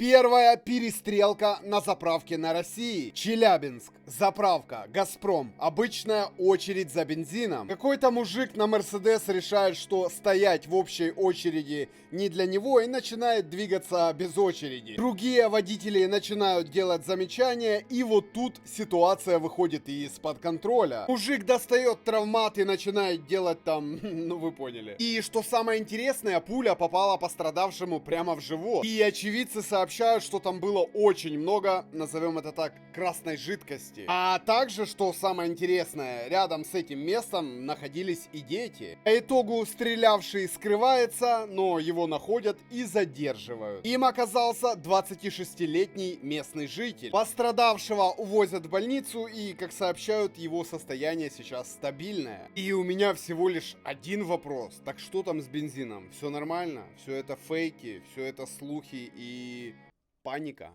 Первая перестрелка на заправке на России. Челябинск. Заправка. Газпром. Обычная очередь за бензином. Какой-то мужик на Мерседес решает, что стоять в общей очереди не для него и начинает двигаться без очереди. Другие водители начинают делать замечания, и вот тут ситуация выходит из-под контроля. Мужик достает травмат и начинает делать там, ну вы поняли. И что самое интересное, пуля попала пострадавшему прямо в живот. И очевидцы сообщают, что там было очень много, назовем это так, красной жидкости. А также, что самое интересное, рядом с этим местом находились и дети. По итогу стрелявший скрывается, но его находят и задерживают. Им оказался 26-летний местный житель. Пострадавшего увозят в больницу, и, как сообщают, его состояние сейчас стабильное. И у меня всего лишь один вопрос. Так что там с бензином? Все нормально? Все это фейки? Все это слухи и паника?